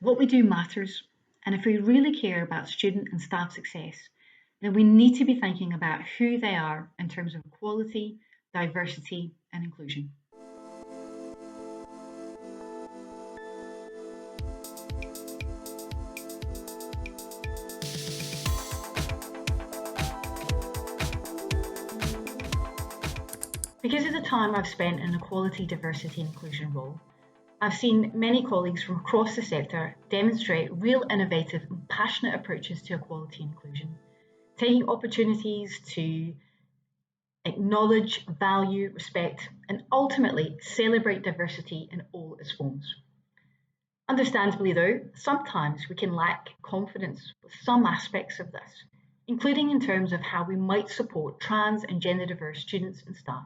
What we do matters, and if we really care about student and staff success, then we need to be thinking about who they are in terms of equality, diversity, and inclusion. Because of the time I've spent in an equality, diversity, and inclusion role, I've seen many colleagues from across the sector demonstrate real innovative and passionate approaches to equality and inclusion, taking opportunities to acknowledge, value, respect, and ultimately celebrate diversity in all its forms. Understandably, though, sometimes we can lack confidence with some aspects of this, including in terms of how we might support trans and gender diverse students and staff.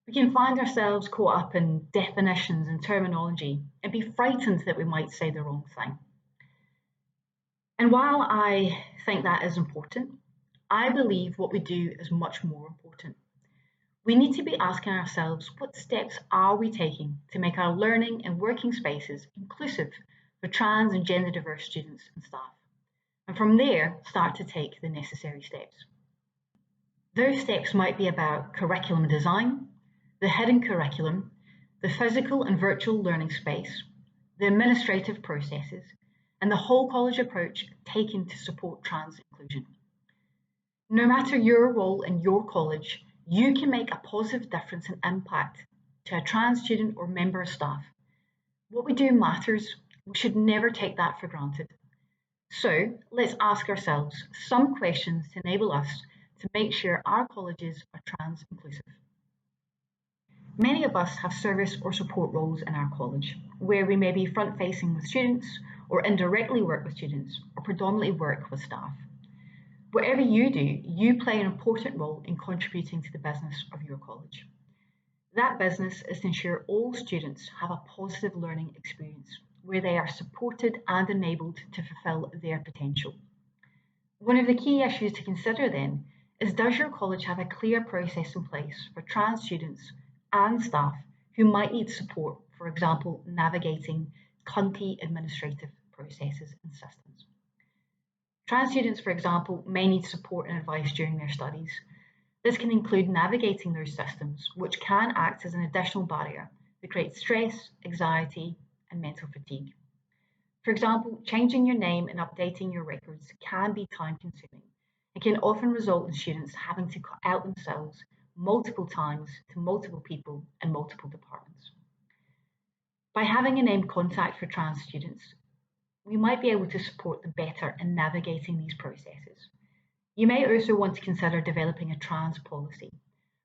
We can find ourselves caught up in definitions and terminology and be frightened that we might say the wrong thing. And while I think that is important, I believe what we do is much more important. We need to be asking ourselves, what steps are we taking to make our learning and working spaces inclusive for trans and gender diverse students and staff? And from there, start to take the necessary steps. Those steps might be about curriculum design, the hidden curriculum, the physical and virtual learning space, the administrative processes, and the whole college approach taken to support trans inclusion. No matter your role in your college, you can make a positive difference and impact to a trans student or member of staff. What we do matters. We should never take that for granted. So let's ask ourselves some questions to enable us to make sure our colleges are trans inclusive. Many of us have service or support roles in our college, where we may be front facing with students, or indirectly work with students, or predominantly work with staff. Whatever you do, you play an important role in contributing to the business of your college. That business is to ensure all students have a positive learning experience where they are supported and enabled to fulfill their potential. One of the key issues to consider then is, does your college have a clear process in place for trans students and staff who might need support, for example, navigating clunky administrative processes and systems? Trans students, for example, may need support and advice during their studies. This can include navigating those systems, which can act as an additional barrier that creates stress, anxiety, and mental fatigue. For example, changing your name and updating your records can be time consuming and can often result in students having to cut out themselves multiple times to multiple people in multiple departments. By having a named contact for trans students, we might be able to support them better in navigating these processes. You may also want to consider developing a trans policy,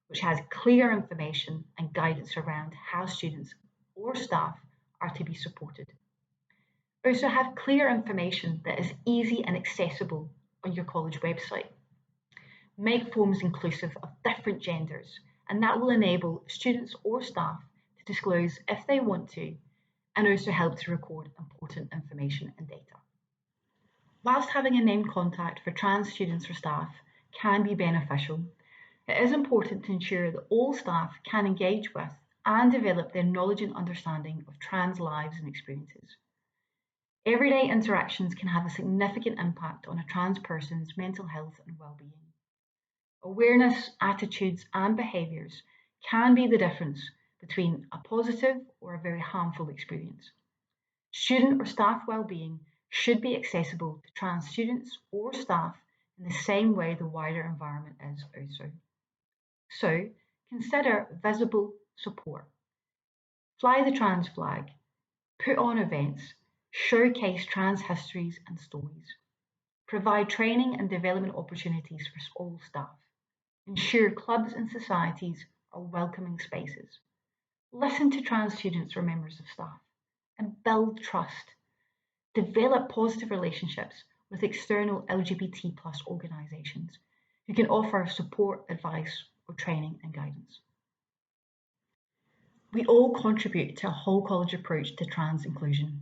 which has clear information and guidance around how students or staff are to be supported. Also have clear information that is easy and accessible on your college website. Make forms inclusive of different genders, and that will enable students or staff to disclose if they want to, and also help to record important information and data. Whilst having a named contact for trans students or staff can be beneficial, it is important to ensure that all staff can engage with and develop their knowledge and understanding of trans lives and experiences. Everyday interactions can have a significant impact on a trans person's mental health and well-being. Awareness, attitudes, and behaviours can be the difference between a positive or a very harmful experience. Student or staff well-being should be accessible to trans students or staff in the same way the wider environment is also. So, consider visible support. Fly the trans flag, put on events, showcase trans histories and stories. Provide training and development opportunities for all staff. Ensure clubs and societies are welcoming spaces. Listen to trans students or members of staff and build trust. Develop positive relationships with external LGBT plus organisations who can offer support, advice, or training and guidance. We all contribute to a whole college approach to trans inclusion.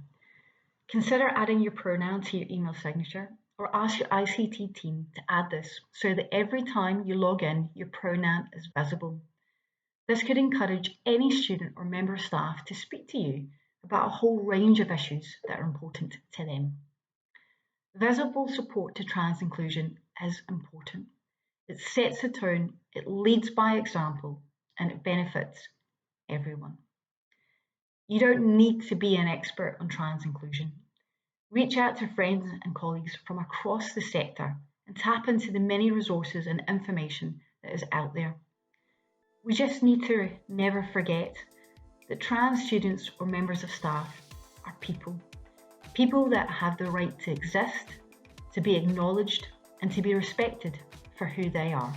Consider adding your pronoun to your email signature, or ask your ICT team to add this so that every time you log in, your pronoun is visible. This could encourage any student or member of staff to speak to you about a whole range of issues that are important to them. Visible support to trans inclusion is important. It sets the tone, it leads by example, and it benefits everyone. You don't need to be an expert on trans inclusion. Reach out to friends and colleagues from across the sector and tap into the many resources and information that is out there. We just need to never forget that trans students or members of staff are people. People that have the right to exist, to be acknowledged, and to be respected for who they are.